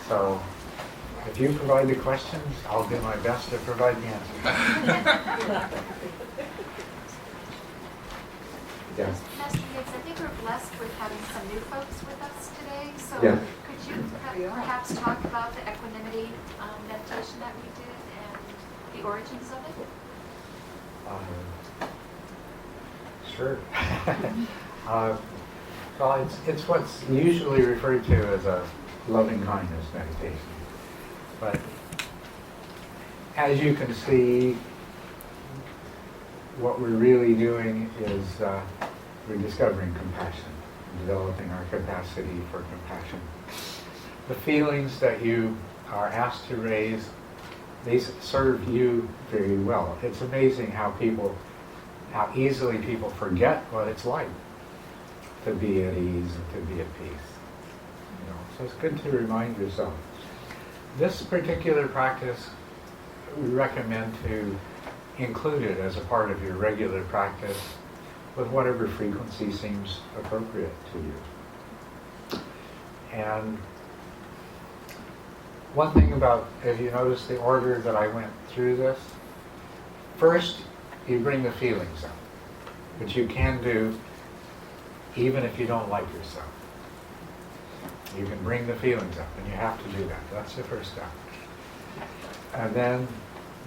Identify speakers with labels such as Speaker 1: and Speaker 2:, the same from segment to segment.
Speaker 1: So if you provide the questions, I'll do my best to provide the answers. Yes.
Speaker 2: Master Higgs, I think we're blessed with having some new folks with us today. So
Speaker 1: Yes.
Speaker 2: could you perhaps talk about the equanimity meditation that we did and the origins of it?
Speaker 1: Sure. Well, it's what's usually referred to as a loving kindness meditation. But as you can see, what we're really doing is we're discovering compassion, developing our capacity for compassion. The feelings that you are asked to raise, they serve you very well. It's amazing how easily people forget what it's like to be at ease and to be at peace. So it's good to remind yourself. This particular practice, we recommend to include it as a part of your regular practice with whatever frequency seems appropriate to you. And one thing about, if you notice the order that I went through this, first you bring the feelings up, which you can do even if you don't like yourself. You can bring the feelings up, and you have to do that. That's the first step. And then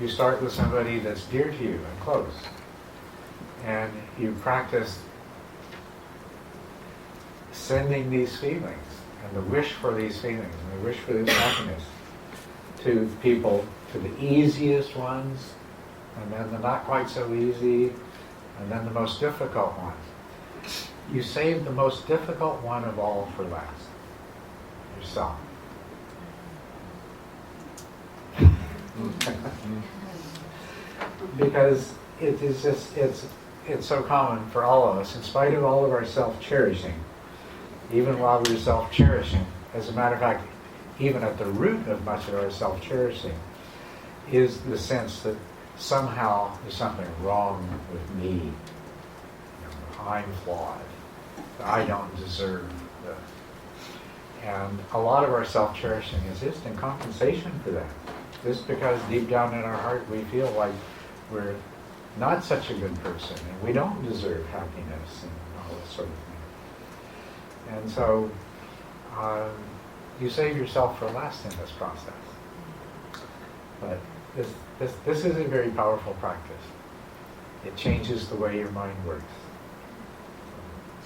Speaker 1: you start with somebody that's dear to you and close. And you practice sending these feelings and the wish for these feelings and the wish for this happiness to people, to the easiest ones, and then the not quite so easy, and then the most difficult one. You save the most difficult one of all for last. Yourself. Because it is just, it's so common for all of us, in spite of all of our self-cherishing, even while we're self-cherishing, as a matter of fact, even at the root of much of our self-cherishing is the sense that somehow there's something wrong with me. I'm flawed. I don't deserve this. And a lot of our self-cherishing is just in compensation for that. Just because deep down in our heart we feel like we're not such a good person and we don't deserve happiness and all that sort of thing. And so you save yourself for last in this process. But this is a very powerful practice. It changes the way your mind works.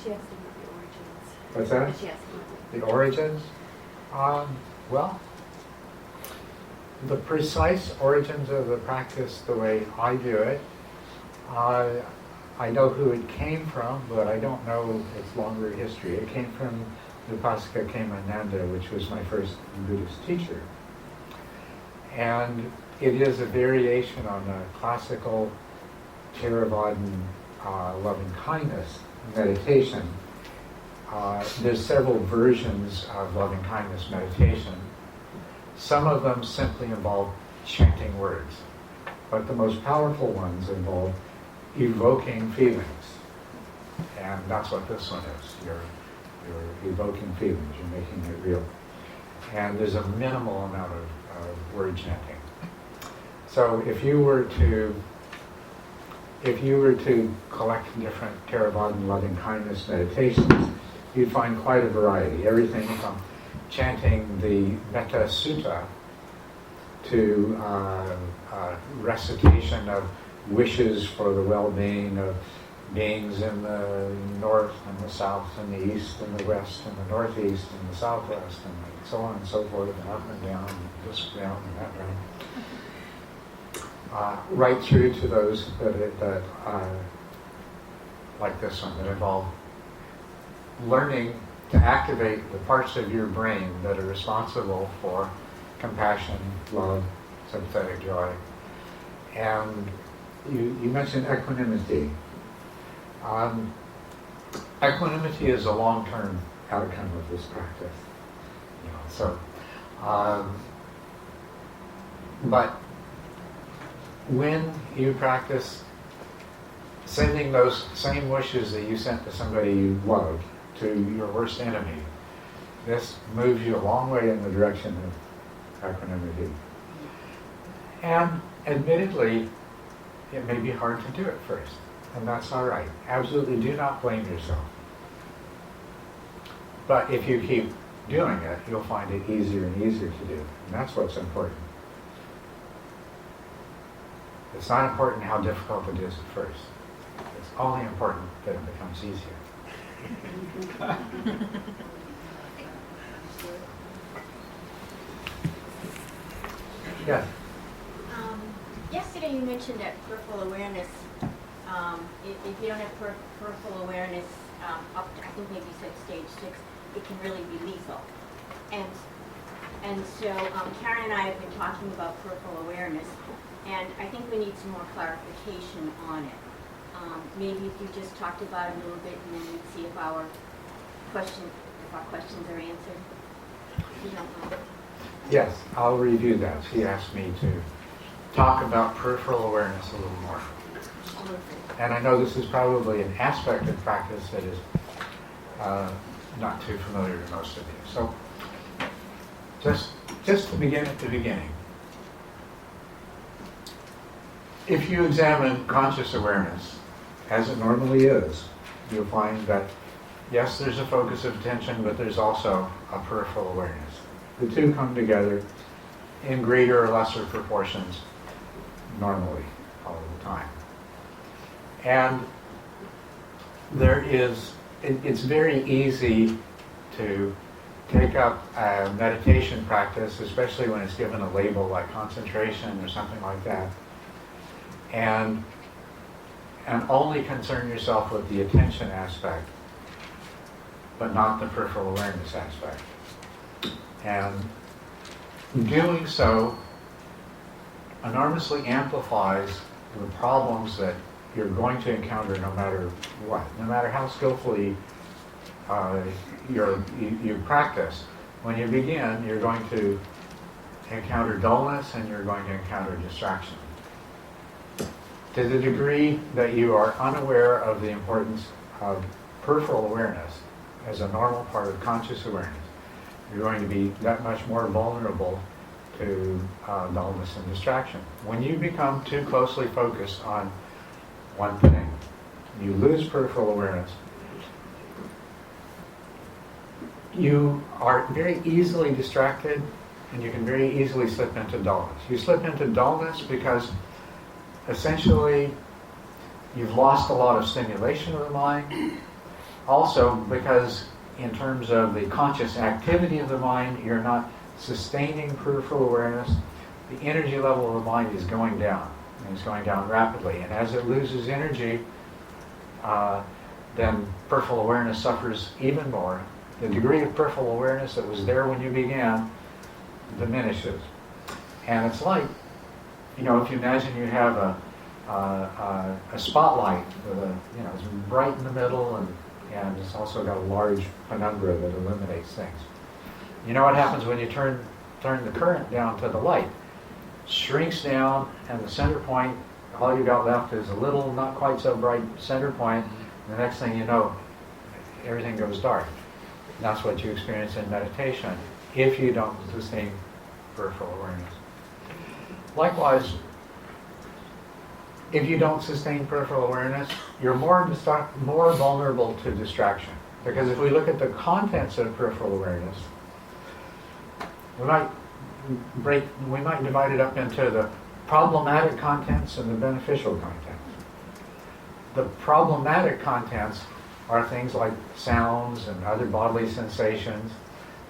Speaker 3: She asked about the origins.
Speaker 1: What's that?
Speaker 3: She asked about
Speaker 1: The origins? Well, the precise origins of the practice, the way I do it, I know who it came from, but I don't know its longer history. It came from Vipassika Kemananda, which was my first Buddhist teacher. And it is a variation on the classical Theravadan loving-kindness meditation. There's several versions of loving-kindness meditation. Some of them simply involve chanting words, but the most powerful ones involve evoking feelings. And that's what this one is. You're evoking feelings, you're making it real. And there's a minimal amount of word chanting. So if you were to collect different Theravadan loving-kindness meditations, you'd find quite a variety. Everything from chanting the Metta Sutta to recitation of wishes for the well-being of beings in the north and the south and the east and the west and the northeast and the southwest and so on and so forth, and up and down and this round and that round. Right through to those that like this one, that involve learning to activate the parts of your brain that are responsible for compassion, love, sympathetic joy. And you mentioned equanimity. Equanimity is a long-term outcome of this practice. But when you practice sending those same wishes that you sent to somebody you love, to your worst enemy, This moves you a long way in the direction of equanimity. And admittedly, it may be hard to do it first, and that's all right. Absolutely do not blame yourself. But if you keep doing it, you'll find it easier and easier to do, and that's what's important. It's not important how difficult it is at first. It's only important that it becomes easier. Yes.
Speaker 4: Yesterday you mentioned that peripheral awareness, if you don't have peripheral awareness up to, I think maybe you said stage 6, it can really be lethal. And so Karen and I have been talking about peripheral awareness, and I think we need some more clarification on it. Maybe if you just talked about it a little bit, and then we'd see if our questions are answered. If you don't mind.
Speaker 1: Yes, I'll review that. She asked me to talk about peripheral awareness a little more. And I know this is probably an aspect of practice that is not too familiar to most of you. So just to begin at the beginning. If you examine conscious awareness, as it normally is, you'll find that, yes, there's a focus of attention, but there's also a peripheral awareness. The two come together in greater or lesser proportions normally all the time. And it's very easy to take up a meditation practice, especially when it's given a label like concentration or something like that, and only concern yourself with the attention aspect, but not the peripheral awareness aspect. And doing so enormously amplifies the problems that you're going to encounter no matter what, no matter how skillfully you practice. When you begin, you're going to encounter dullness and you're going to encounter distraction. To the degree that you are unaware of the importance of peripheral awareness as a normal part of conscious awareness, you're going to be that much more vulnerable to dullness and distraction. When you become too closely focused on one thing, you lose peripheral awareness. You are very easily distracted, and you can very easily slip into dullness. You slip into dullness because essentially you've lost a lot of stimulation of the mind. Also because in terms of the conscious activity of the mind, you're not sustaining peripheral awareness. The energy level of the mind is going down, and it's going down rapidly. And as it loses energy, then peripheral awareness suffers even more. The degree of peripheral awareness that was there when you began diminishes. And it's like, if you imagine you have a spotlight with it's bright in the middle, and it's also got a large penumbra that illuminates things. You know what happens when you turn the current down to the light? Shrinks down, and the center point, all you got left is a little, not quite so bright center point. And the next thing you know, everything goes dark. And that's what you experience in meditation if you don't sustain peripheral awareness. Likewise, if you don't sustain peripheral awareness, you're more vulnerable to distraction. Because if we look at the contents of peripheral awareness, we might divide it up into the problematic contents and the beneficial contents. The problematic contents are things like sounds and other bodily sensations,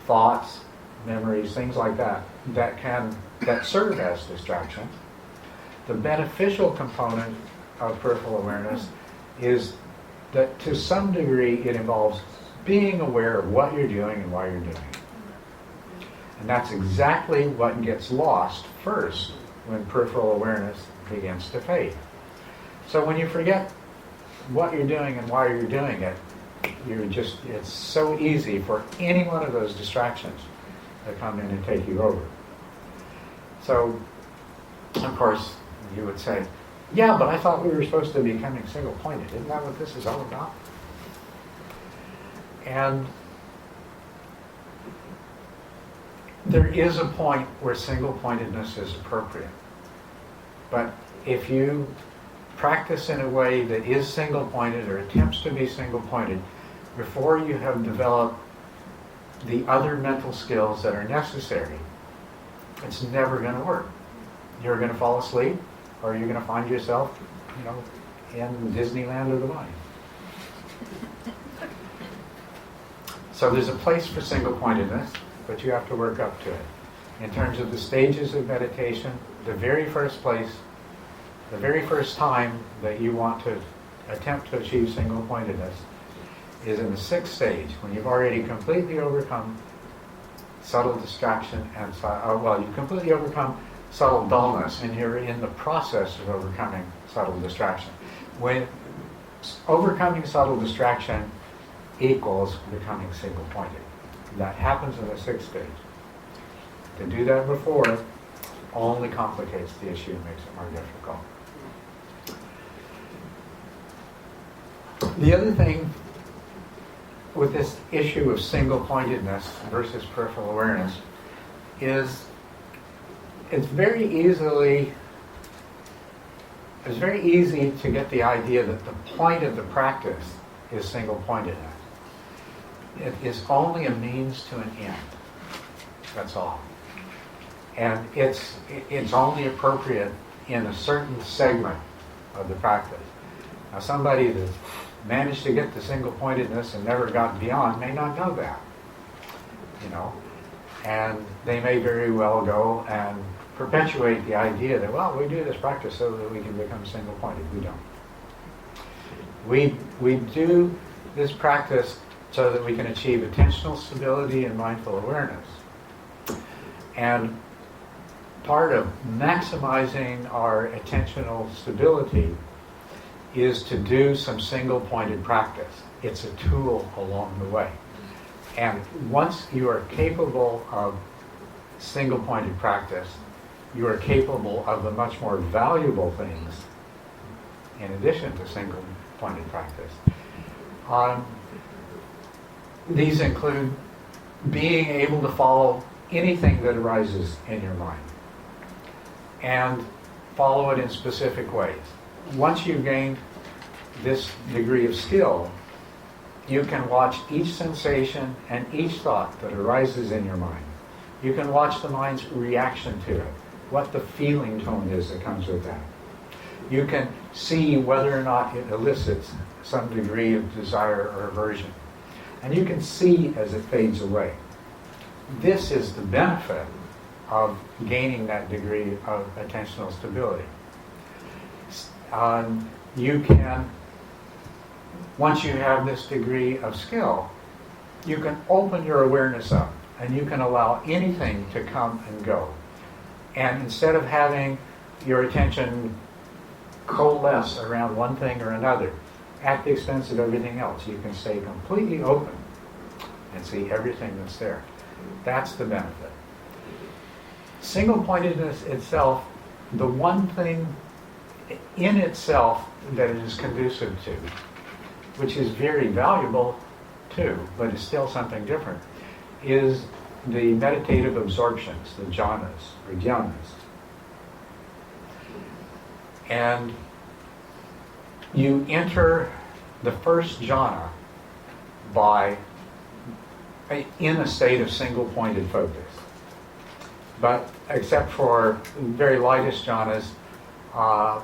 Speaker 1: thoughts, memories, things like that, that serve as distraction. The beneficial component of peripheral awareness is that to some degree it involves being aware of what you're doing and why you're doing it. And that's exactly what gets lost first when peripheral awareness begins to fade. So when you forget what you're doing and why you're doing it, it's so easy for any one of those distractions to come in and take you over. So, of course, you would say, yeah, but I thought we were supposed to be becoming single-pointed. Isn't that what this is all about? And there is a point where single-pointedness is appropriate. But if you practice in a way that is single-pointed or attempts to be single-pointed before you have developed the other mental skills that are necessary, it's never going to work. You're going to fall asleep, or you're going to find yourself, in Disneyland of the mind. So there's a place for single-pointedness, but you have to work up to it. In terms of the stages of meditation, the very first place, the very first time that you want to attempt to achieve single-pointedness is in the 6th stage, when you've already completely overcome subtle distraction and you've completely overcome subtle dullness, and you're in the process of overcoming subtle distraction. When overcoming subtle distraction equals becoming single-pointed. That happens in the 6th stage. To do that before only complicates the issue and makes it more difficult. The other thing with this issue of single-pointedness versus peripheral awareness is it's very easy to get the idea that the point of the practice is single-pointedness. It is only a means to an end. That's all. And it's only appropriate in a certain segment of the practice. Now, somebody that's managed to get to single-pointedness and never got beyond may not know that. And they may very well go and perpetuate the idea that, well, we do this practice so that we can become single-pointed. We don't. We do this practice so that we can achieve attentional stability and mindful awareness. And part of maximizing our attentional stability is to do some single-pointed practice. It's a tool along the way. And once you are capable of single-pointed practice, you are capable of the much more valuable things in addition to single-pointed practice. These include being able to follow anything that arises in your mind and follow it in specific ways. Once you've gained this degree of skill, you can watch each sensation and each thought that arises in your mind. You can watch the mind's reaction to it, what the feeling tone is that comes with that. You can see whether or not it elicits some degree of desire or aversion. And you can see as it fades away. This is the benefit of gaining that degree of attentional stability. You can, once you have this degree of skill, you can open your awareness up and you can allow anything to come and go. And instead of having your attention coalesce around one thing or another at the expense of everything else, you can stay completely open and see everything that's there. That's the benefit. Single-pointedness itself, the one thing in itself that it is conducive to, which is very valuable too, but is still something different, is the meditative absorptions, the jhanas or dhyanas. And you enter the first jhana in a state of single-pointed focus. But except for very lightest jhanas, all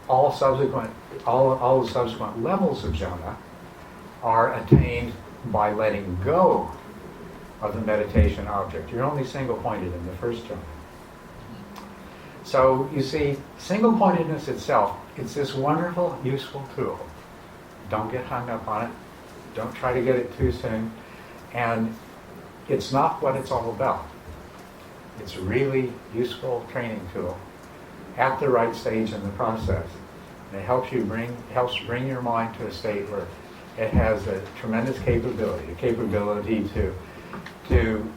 Speaker 1: the subsequent levels of jhana are attained by letting go of the meditation object. You're only single-pointed in the first jhana. So you see, single-pointedness itself, it's this wonderful, useful tool. Don't get hung up on it. Don't try to get it too soon. And it's not what it's all about. It's a really useful training tool at the right stage in the process. And it helps bring your mind to a state where it has a tremendous capability to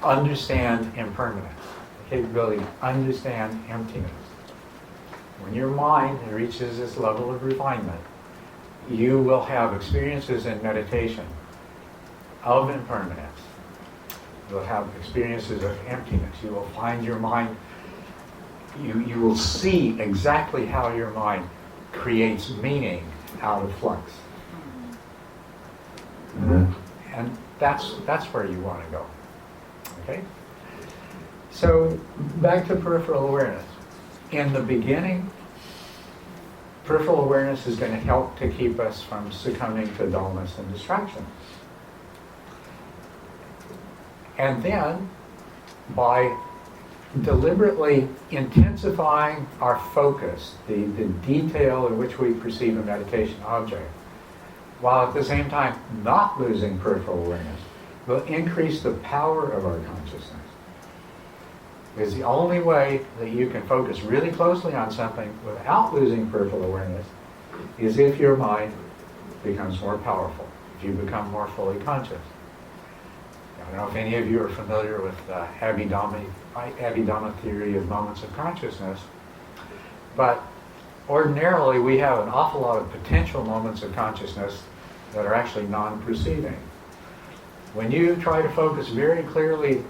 Speaker 1: understand impermanence, the capability to understand emptiness. When your mind reaches this level of refinement, you will have experiences in meditation of impermanence You'll have experiences of emptiness. You will find your mind, you will see exactly how your mind creates meaning out of flux. And that's where you want to go. Okay? So back to peripheral awareness. In the beginning, peripheral awareness is going to help to keep us from succumbing to dullness and distraction. And then, by deliberately intensifying our focus, the detail in which we perceive a meditation object, while at the same time not losing peripheral awareness, will increase the power of our consciousness. Because the only way that you can focus really closely on something without losing peripheral awareness is if your mind becomes more powerful, if you become more fully conscious. I don't know if any of you are familiar with Abhidhamma theory of moments of consciousness, but ordinarily we have an awful lot of potential moments of consciousness that are actually non-perceiving. When you try to focus very clearly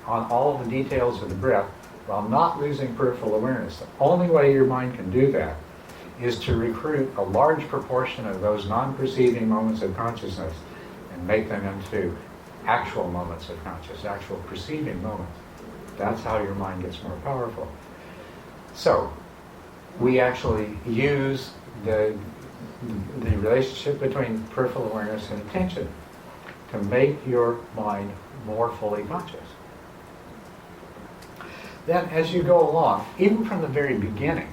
Speaker 1: on all the details of the breath while not losing peripheral awareness, the only way your mind can do that is to recruit a large proportion of those non-perceiving moments of consciousness and make them into actual moments of consciousness, actual perceiving moments. That's how your mind gets more powerful. So, we actually use the relationship between peripheral awareness and attention to make your mind more fully conscious. Then, as you go along, even from the very beginning,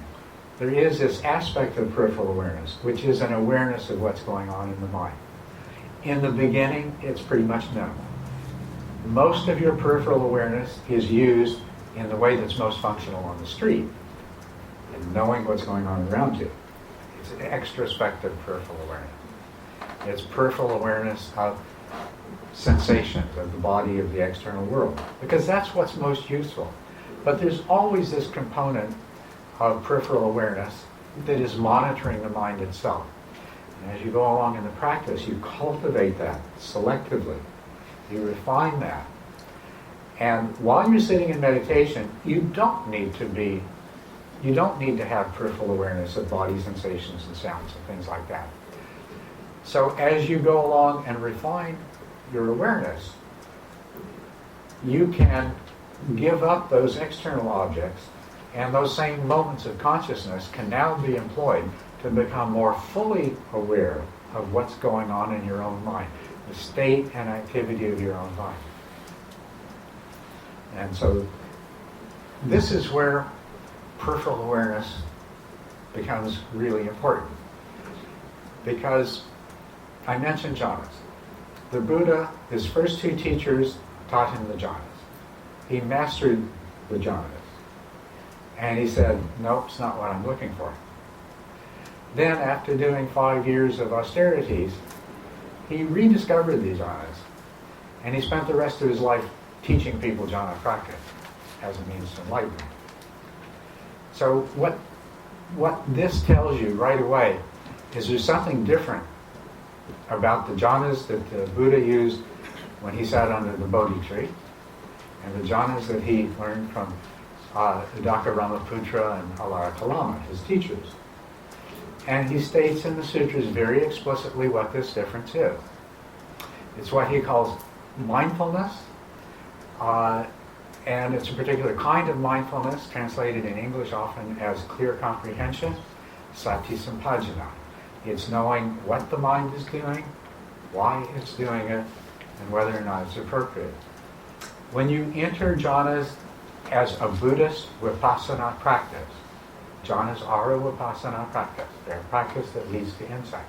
Speaker 1: there is this aspect of peripheral awareness, which is an awareness of what's going on in the mind. In the beginning, it's pretty much known. Most of your peripheral awareness is used in the way that's most functional on the street, in knowing what's going on around you. It's an extrospective peripheral awareness. It's peripheral awareness of sensations of the body, of the external world, because that's what's most useful. But there's always this component of peripheral awareness that is monitoring the mind itself. And as you go along in the practice, you cultivate that selectively. You refine that. And while you're sitting in meditation, you don't need to have peripheral awareness of body sensations and sounds and things like that. So as you go along and refine your awareness, you can give up those external objects, and those same moments of consciousness can now be employed to become more fully aware of what's going on in your own mind, the state and activity of your own mind. And so this is where peripheral awareness becomes really important. Because I mentioned jhanas. The Buddha, his first two teachers taught him the jhanas. He mastered the jhanas. And he said, nope, it's not what I'm looking for. Then, after doing 5 years of austerities, he rediscovered these jhanas. And he spent the rest of his life teaching people jhana practice as a means to enlightenment. So what this tells you right away is there's something different about the jhanas that the Buddha used when he sat under the Bodhi tree, and the jhanas that he learned from Dr. Ramaputra and Alarikalama, his teachers. And he states in the sutras very explicitly what this difference is. It's what he calls mindfulness, and it's a particular kind of mindfulness, translated in English often as clear comprehension, sati sampajana. It's knowing what the mind is doing, why it's doing it, and whether or not it's appropriate. When you enter jhanas as a Buddhist vipassana practice, jhanas are a vipassana practice. They're a practice that leads to insight.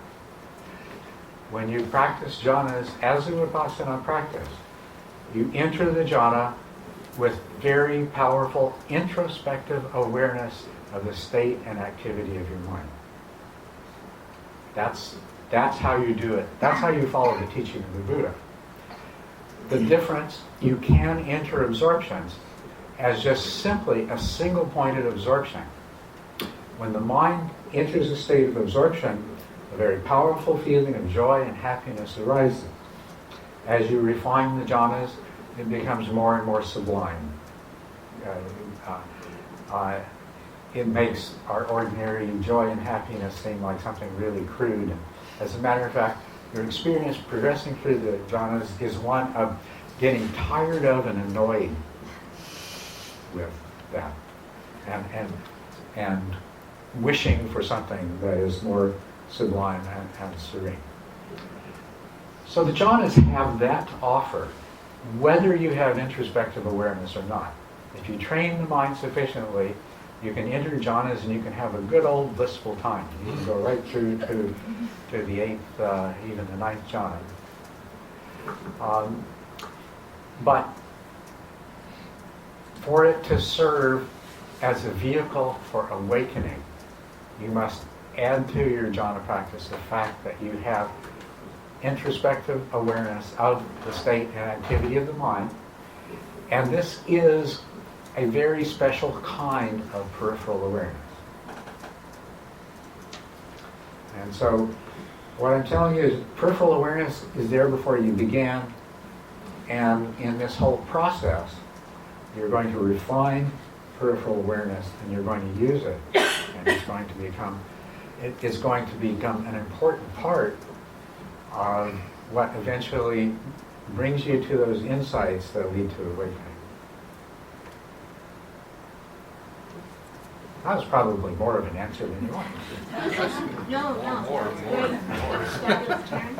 Speaker 1: When you practice jhanas as a vipassana practice, you enter the jhana with very powerful introspective awareness of the state and activity of your mind. That's how you do it. That's how you follow the teaching of the Buddha. The difference, you can enter absorptions as just simply a single-pointed absorption. When the mind enters a state of absorption, a very powerful feeling of joy and happiness arises. As you refine the jhanas, it becomes more and more sublime. It makes our ordinary joy and happiness seem like something really crude. As a matter of fact, your experience progressing through the jhanas is one of getting tired of and annoyed with that, and wishing for something that is more sublime and serene. So the jhanas have that to offer, whether you have introspective awareness or not. If you train the mind sufficiently, you can enter jhanas and you can have a good old blissful time. You can go right through to the 8th, even the 9th jhana. But for it to serve as a vehicle for awakening, you must add to your jhana practice the fact that you have introspective awareness of the state and activity of the mind. And this is a very special kind of peripheral awareness. And so what I'm telling you is peripheral awareness is there before you began, and in this whole process you're going to refine peripheral awareness and you're going to use it, and it's going to become an important part of what eventually brings you to those insights that lead to awakening. That was probably more of an answer than you wanted.
Speaker 4: No, that's great. Fabulous, Karen.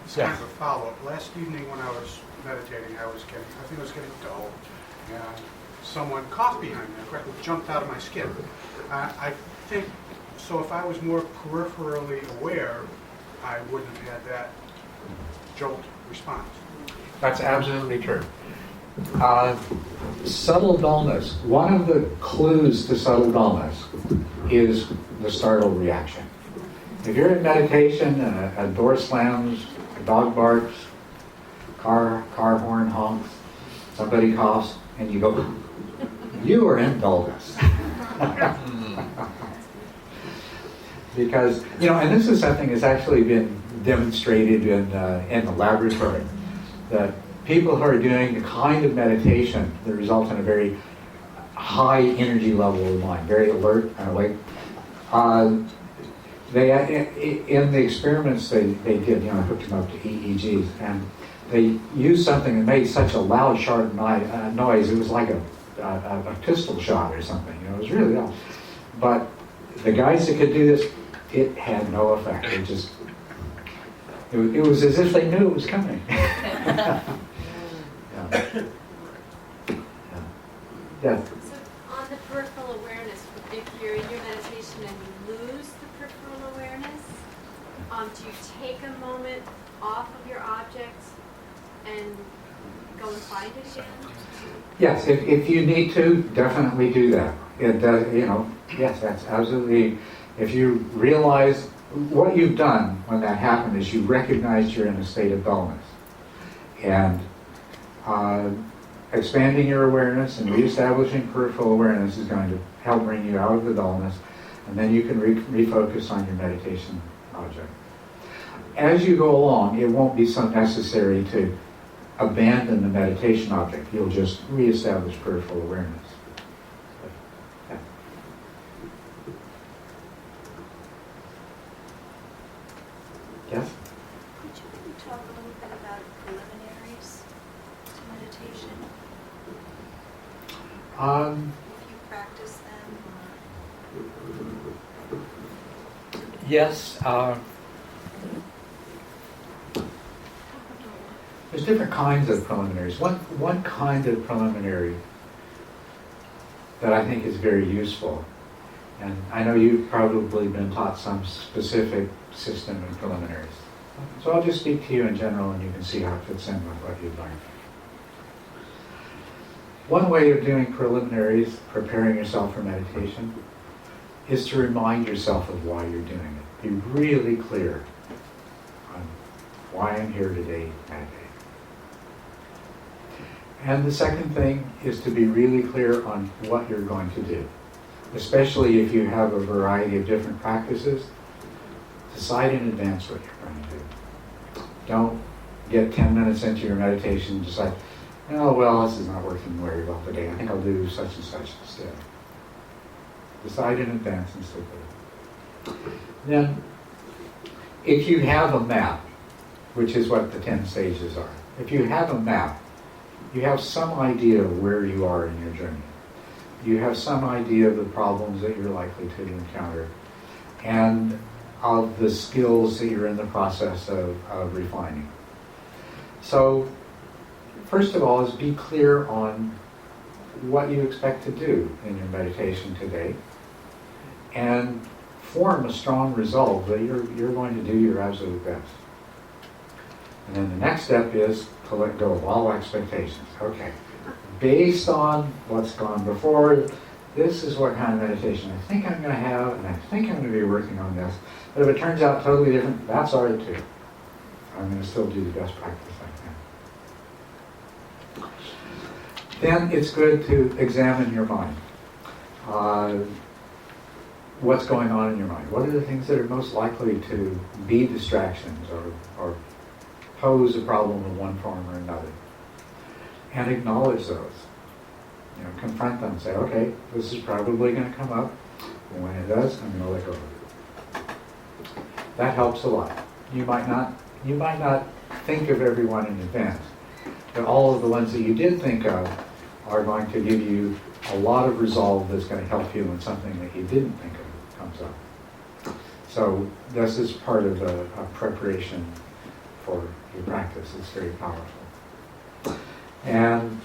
Speaker 5: It's kind of a follow-up. Last evening when I was meditating, I think I was getting dull, and someone coughed behind me. I practically jumped out of my skin. I think, so if I was more peripherally aware, I wouldn't have had that jolt response.
Speaker 1: That's absolutely true. Subtle dullness. One of the clues to subtle dullness is the startle reaction. If you're in meditation and a door slams, a dog barks, car horn honks, somebody coughs, and you go, you are in dullness. Because, and this is something that's actually been demonstrated in the laboratory, that people who are doing the kind of meditation that results in a very high energy level of mind, very alert and awake, in the experiments they did, hooked them up to EEGs, and they used something that made such a loud, sharp noise. It was like a pistol shot or something. It was really loud. But the guys that could do this, it had no effect. It was as if they knew it was coming. Yeah.
Speaker 3: So on the peripheral awareness, if you're in your meditation and you lose the peripheral awareness, do you take a moment off of your object and go and find it again?
Speaker 1: Yes, if you need to, definitely do that. It does, yes, that's absolutely. If you realize what you've done when that happened is you recognize you're in a state of dullness, and expanding your awareness and reestablishing peripheral awareness is going to help bring you out of the dullness, and then you can refocus on your meditation object. As you go along, it won't be so necessary to abandon the meditation object. You'll just reestablish peripheral awareness. Yeah. Yes?
Speaker 6: Could you maybe talk a little bit about preliminaries to meditation? If you practice them?
Speaker 1: Yes. There's different kinds of preliminaries. One kind of preliminary that I think is very useful, and I know you've probably been taught some specific system of preliminaries. So I'll just speak to you in general and you can see how it fits in with what you've learned. One way of doing preliminaries, preparing yourself for meditation, is to remind yourself of why you're doing it. Be really clear on why I'm here today meditating. And the second thing is to be really clear on what you're going to do. Especially if you have a variety of different practices, decide in advance what you're going to do. Don't get 10 minutes into your meditation and decide, oh, well, this is not working very well today. I think I'll do such and such instead. Decide in advance and stick with it. Then, if you have a map, which is what the 10 stages are, if you have a map, you have some idea of where you are in your journey. You have some idea of the problems that you're likely to encounter and of the skills that you're in the process of refining. So, first of all, is be clear on what you expect to do in your meditation today and form a strong resolve that you're going to do your absolute best. And then the next step is to let go of all expectations. Okay, based on what's gone before, this is what kind of meditation I think I'm going to have, and I think I'm going to be working on this. But if it turns out totally different, that's all right too. I'm going to still do the best practice I can. Then it's good to examine your mind. What's going on in your mind? What are the things that are most likely to be distractions or pose a problem of one form or another? And acknowledge those. Confront them. Say, okay, this is probably going to come up. And when it does, I'm going to let go of it. That helps a lot. You might not think of everyone in advance, but all of the ones that you did think of are going to give you a lot of resolve that's going to help you when something that you didn't think of comes up. So this is part of a preparation for your practice. It's very powerful. And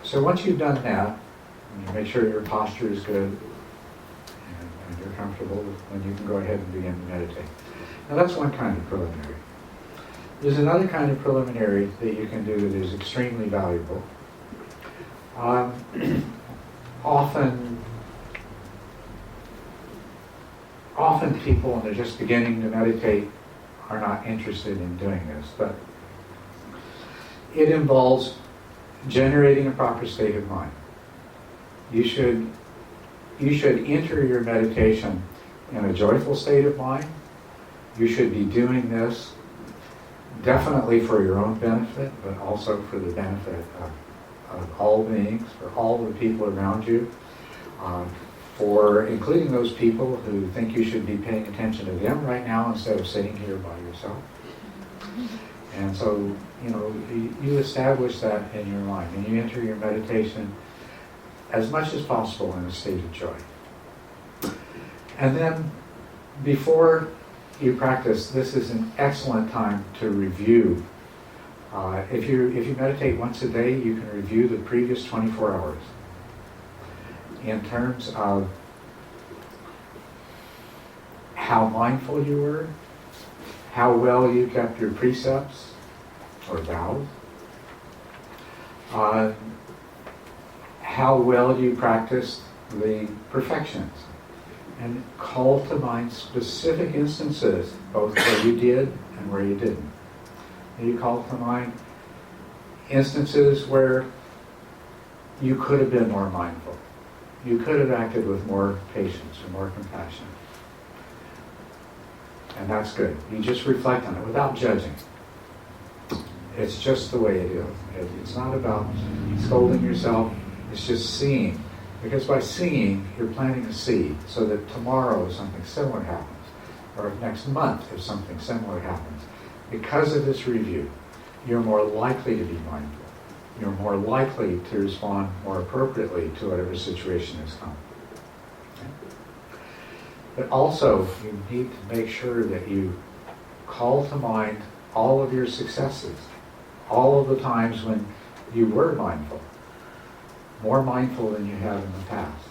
Speaker 1: so once you've done that, you make sure your posture is good and you're comfortable, then you can go ahead and begin to meditate. Now that's one kind of preliminary. There's another kind of preliminary that you can do that is extremely valuable. Often people, when they're just beginning to meditate, are not interested in doing this, but it involves generating a proper state of mind. You should enter your meditation in a joyful state of mind. You should be doing this definitely for your own benefit, but also for the benefit of all beings, for all the people around you, for including those people who think you should be paying attention to them right now instead of sitting here by yourself. And so, you establish that in your mind, and you enter your meditation as much as possible in a state of joy. And then, before you practice, this is an excellent time to review. If you meditate once a day, you can review the previous 24 hours in terms of how mindful you were, how well you kept your precepts or vows, how well you practiced the perfections, and call to mind specific instances, both where you did and where you didn't. And you call to mind instances where you could have been more mindful. You could have acted with more patience or more compassion. And that's good. You just reflect on it without judging. It's just the way it is. It's not about scolding yourself. It's just seeing. Because by seeing, you're planting a seed so that tomorrow if something similar happens, or if next month if something similar happens, because of this review, you're more likely to be mindful. You're more likely to respond more appropriately to whatever situation has come. Okay? But also, you need to make sure that you call to mind all of your successes, all of the times when you were mindful, more mindful than you have in the past,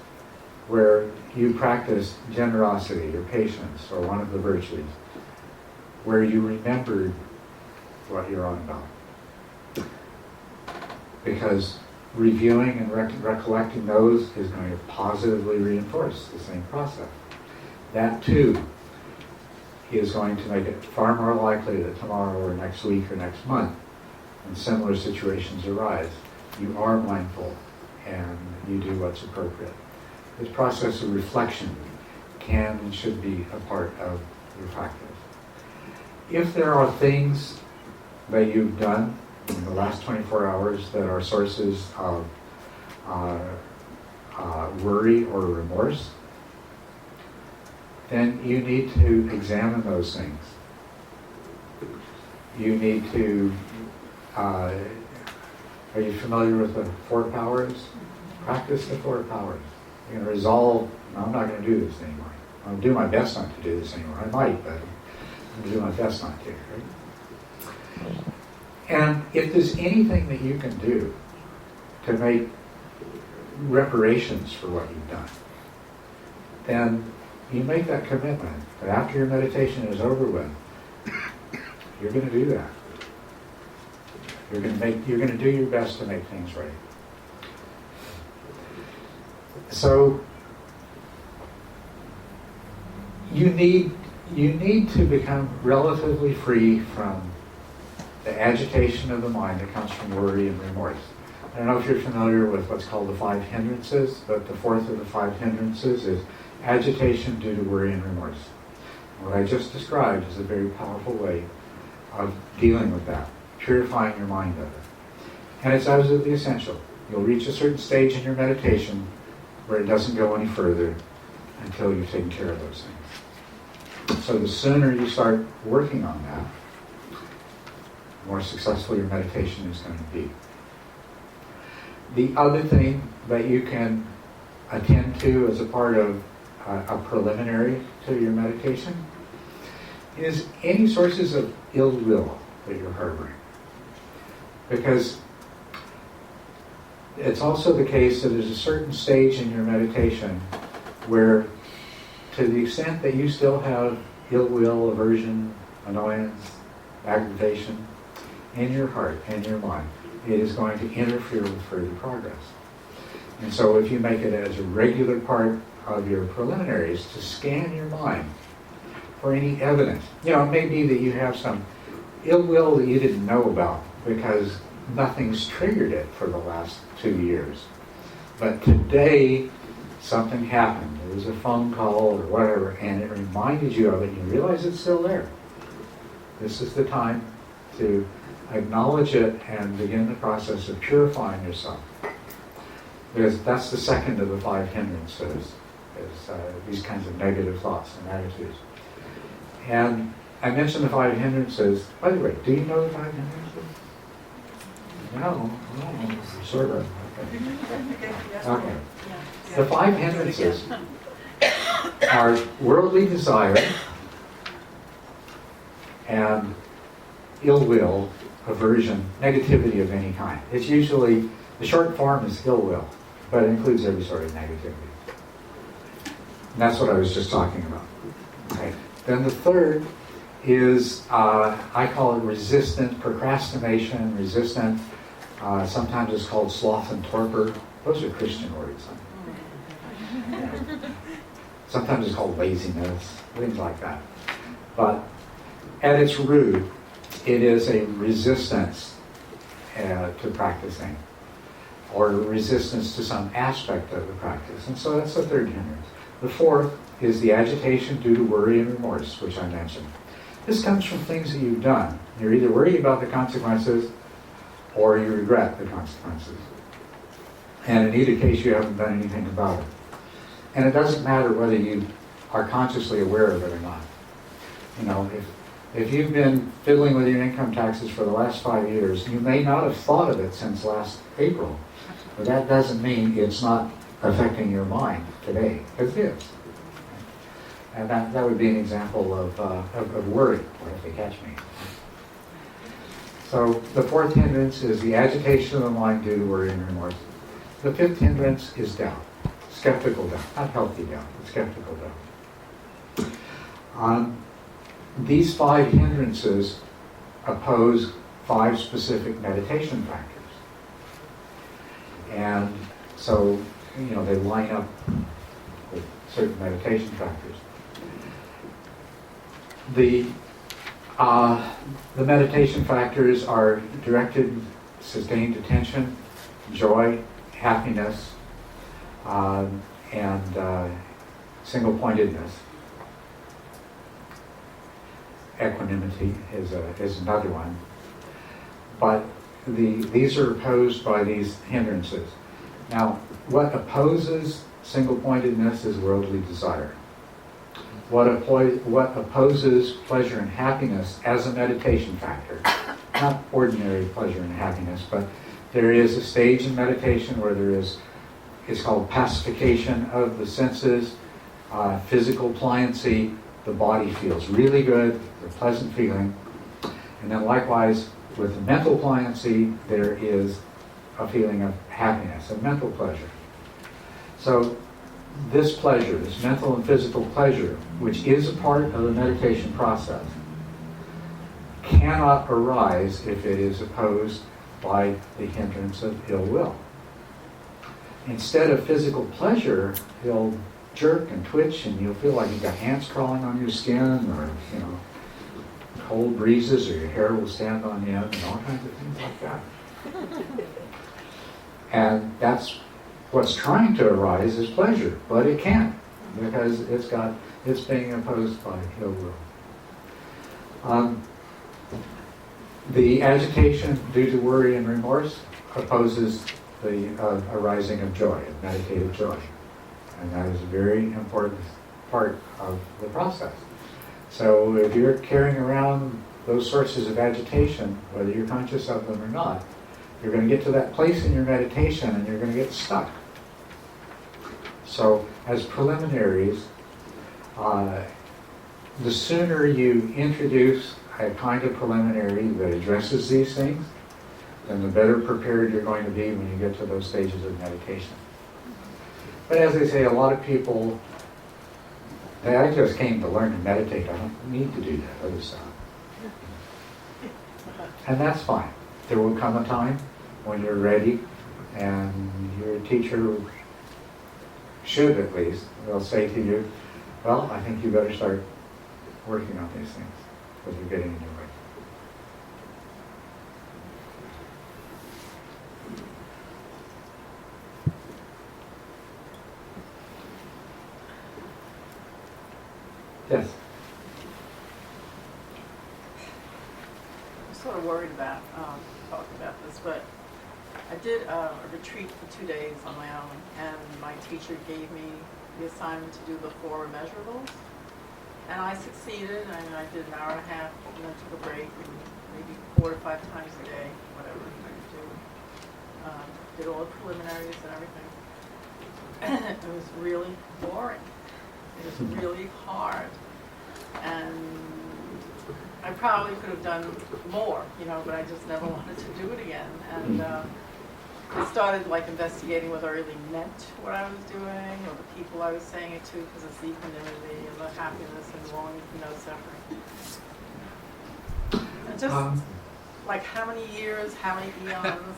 Speaker 1: where you practiced generosity or patience or one of the virtues, where you remembered what you're on about. Because reviewing and recollecting those is going to positively reinforce the same process. That too is going to make it far more likely that tomorrow or next week or next month, when similar situations arise, you are mindful and you do what's appropriate. This process of reflection can and should be a part of your practice. If there are things that you've done in the last 24 hours that are sources of worry or remorse, then you need to examine those things. You need to, are you familiar with the 4 powers? Practice the 4 powers. You're going to resolve, no, I'm not going to do this anymore. I'll do my best not to do this anymore. I might, but I'm going to do my best not to. Right? And if there's anything that you can do to make reparations for what you've done, then you make that commitment that after your meditation is over with, you're going to do that. You're going to do your best to make things right. So you need to become relatively free from the agitation of the mind that comes from worry and remorse. I don't know if you're familiar with what's called the 5 hindrances, but the 4th of the 5 hindrances is agitation due to worry and remorse. What I just described is a very powerful way of dealing with that, purifying your mind of it. And it's absolutely essential. You'll reach a certain stage in your meditation where it doesn't go any further until you've taken care of those things. So the sooner you start working on that, the more successful your meditation is going to be. The other thing that you can attend to as a part of a preliminary to your meditation is any sources of ill will that you're harboring. Because it's also the case that there's a certain stage in your meditation where, to the extent that you still have ill will, aversion, annoyance, aggravation in your heart and your mind, it is going to interfere with further progress. And so if you make it as a regular part of your preliminaries to scan your mind for any evidence, it may be that you have some ill will that you didn't know about because nothing's triggered it for the last 2 years. But today, something happened. There was a phone call or whatever, and it reminded you of it, and you realize it's still there. This is the time to acknowledge it and begin the process of purifying yourself. Because that's the second of the 5 hindrances, is these kinds of negative thoughts and attitudes. And I mentioned the 5 hindrances. By the way, do you know the 5 hindrances? No, sort of. Okay. The 5 hindrances are worldly desire and ill will, aversion, negativity of any kind. It's usually, the short form is ill will, but it includes every sort of negativity. And that's what I was just talking about. Okay. Then the third is, I call it resistant procrastination, resistant, sometimes it's called sloth and torpor. Those are Christian words. Sometimes it's called laziness, things like that. But at its root, it is a resistance to practicing, or resistance to some aspect of the practice. And so that's the third hindrance. The fourth is the agitation due to worry and remorse, which I mentioned. This comes from things that you've done. You're either worried about the consequences or you regret the consequences. And in either case, you haven't done anything about it. And it doesn't matter whether you are consciously aware of it or not. If you've been fiddling with your income taxes for the last 5 years, you may not have thought of it since last April. But that doesn't mean it's not affecting your mind today, because it is. And that would be an example of worry. What if they catch me? So the fourth hindrance is the agitation of the mind due to worry and remorse. The fifth hindrance is doubt, skeptical doubt, not healthy doubt, but skeptical doubt. These 5 hindrances oppose 5 specific meditation factors. And so, they line up with certain meditation factors. The meditation factors are directed, sustained attention, joy, happiness, and single-pointedness. Equanimity is another one. But these are opposed by these hindrances. Now, what opposes single-pointedness is worldly desire. What opposes pleasure and happiness as a meditation factor, not ordinary pleasure and happiness, but there is a stage in meditation where it's called pacification of the senses, physical pliancy, the body feels really good, a pleasant feeling. And then likewise, with the mental pliancy, there is a feeling of happiness, of mental pleasure. So this pleasure, this mental and physical pleasure, which is a part of the meditation process, cannot arise if it is opposed by the hindrance of ill will. Instead of physical pleasure, it'll jerk and twitch, and you'll feel like you've got ants crawling on your skin, or cold breezes, or your hair will stand on end, and all kinds of things like that. And that's what's trying to arise is pleasure, but it can't, because it's being opposed by ill will. The agitation due to worry and remorse opposes the arising of joy, of meditative joy. And that is a very important part of the process. So if you're carrying around those sources of agitation, whether you're conscious of them or not, you're going to get to that place in your meditation and you're going to get stuck. So as preliminaries, the sooner you introduce a kind of preliminary that addresses these things, then the better prepared you're going to be when you get to those stages of meditation. But as I say, a lot of people, I just came to learn to meditate. I don't need to do that other stuff. And that's fine. There will come a time when you're ready, and your teacher should at least, will say to you, well, I think you better start working on these things, because you're getting in your way. Yes.
Speaker 7: I'm sort of worried about talking about this, but I did a retreat for 2 days on my own, and my teacher gave me the assignment to do the 4 immeasurables, and I succeeded. I did an hour and a half, and then took a break, and maybe 4 to 5 times a day, whatever I could do. Did all the preliminaries and everything. It was really boring. It was really hard, and I probably could have done more, but I just never wanted to do it again. And I started investigating whether I really meant what I was doing, or the people I was saying it to, because it's the equanimity and the happiness and longing for no suffering. And just how many years, how many eons.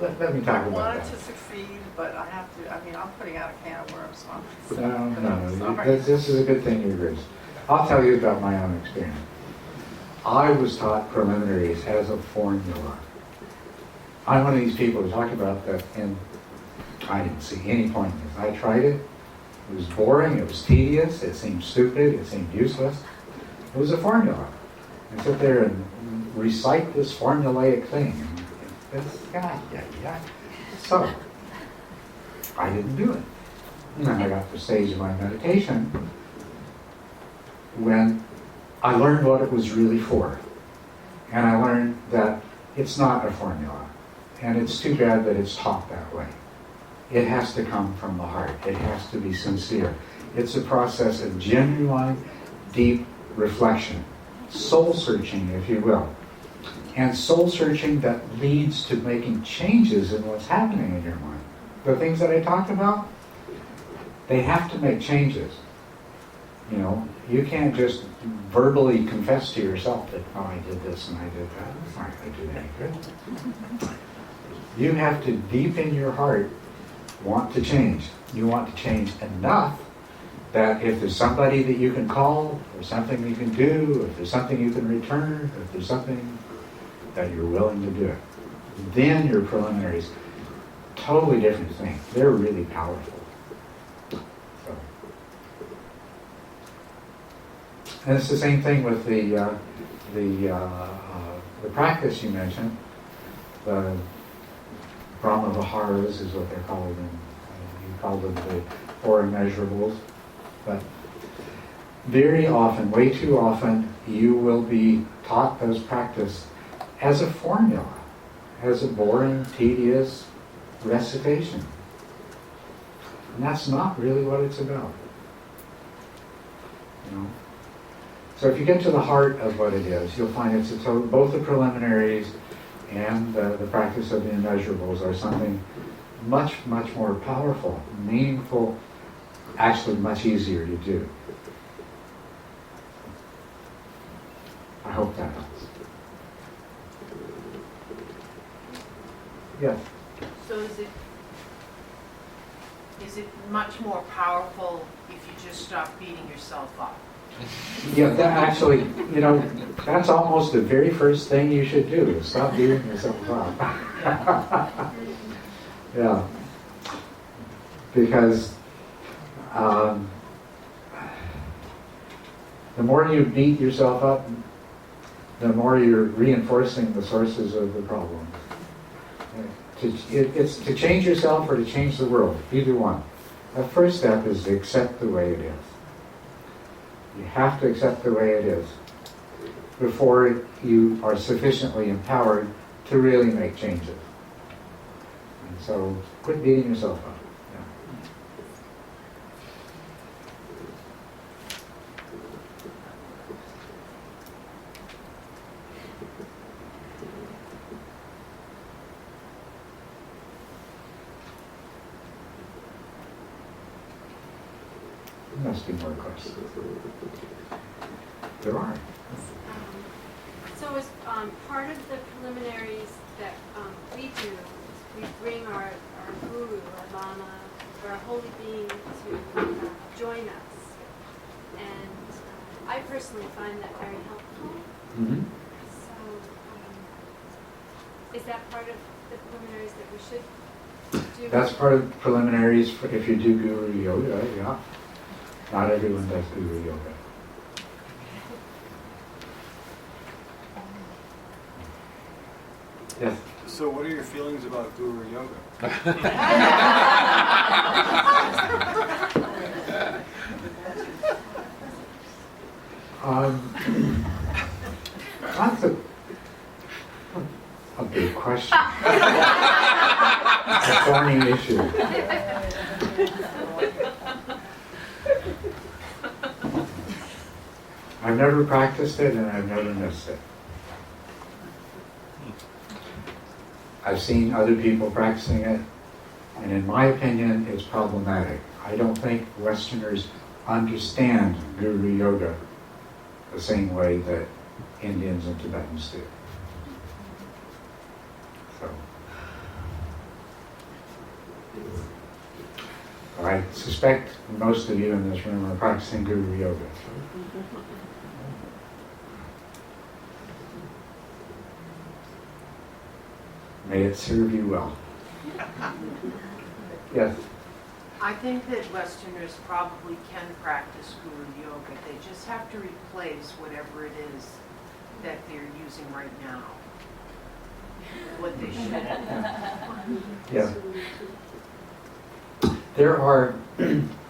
Speaker 1: Let me talk
Speaker 7: I
Speaker 1: about
Speaker 7: wanted
Speaker 1: that.
Speaker 7: to succeed, but I have to. I'm putting out a can of worms. So
Speaker 1: No. This is a good thing you raised. I'll tell you about my own experience. I was taught preliminaries as a formula. I'm one of these people who talk about that, and I didn't see any point in this. I tried it. It was boring. It was tedious. It seemed stupid. It seemed useless. It was a formula. I sit there and recite this formulaic thing. So, I didn't do it. And then I got to the stage of my meditation when I learned what it was really for. And I learned that it's not a formula. And it's too bad that it's taught that way. It has to come from the heart. It has to be sincere. It's a process of genuine, deep reflection. Soul searching, if you will. And soul searching that leads to making changes in what's happening in your mind. The things that I talked about, they have to make changes. You can't just verbally confess to yourself that, oh, I did this and I did that. It's not going to do any good. You have to, deep in your heart, want to change. You want to change enough that if there's somebody that you can call, or something you can do, if there's something you can return, if there's something that you're willing to do it, then your preliminaries, totally different thing. They're really powerful. So, And it's the same thing with the practice you mentioned. The Brahma Viharas is what they're called, and you call them the four immeasurables. But very often, way too often, you will be taught those practice as a formula, as a boring, tedious recitation. And that's not really what it's about. You know? So if you get to the heart of what it is, you'll find it's both the preliminaries and the practice of the immeasurables are something much, much more powerful, meaningful, actually much easier to do. I hope that helps. Yes?
Speaker 8: So is it much more powerful if you just stop beating yourself up?
Speaker 1: Yeah, that actually, you know, that's almost the very first thing you should do, is stop beating yourself up. Yeah. Because the more you beat yourself up, the more you're reinforcing the sources of the problem. It's to change yourself or to change the world, either one. The first step is to accept the way it is. You have to accept the way it is before you are sufficiently empowered to really make changes. And so quit beating yourself up. There must be more questions. There are.
Speaker 3: So as part of the preliminaries that we do, we bring our guru, our lama, or our holy being to join us. And I personally find that very helpful.
Speaker 1: Mm-hmm.
Speaker 3: So is that part of the preliminaries that we should do?
Speaker 1: That's part of the preliminaries for if you do guru yoga, yeah. Not everyone does guru yoga. Yes.
Speaker 9: So what are your feelings about guru yoga?
Speaker 1: That's a big question. It's a thorny issue. I've never practiced it and I've never missed it. I've seen other people practicing it, and in my opinion, it's problematic. I don't think Westerners understand guru yoga the same way that Indians and Tibetans do. So, I suspect most of you in this room are practicing guru yoga. May it serve you well. Yes?
Speaker 8: I think that Westerners probably can practice guru yoga. They just have to replace whatever it is that they're using right now. What they should.
Speaker 1: Yeah. There are,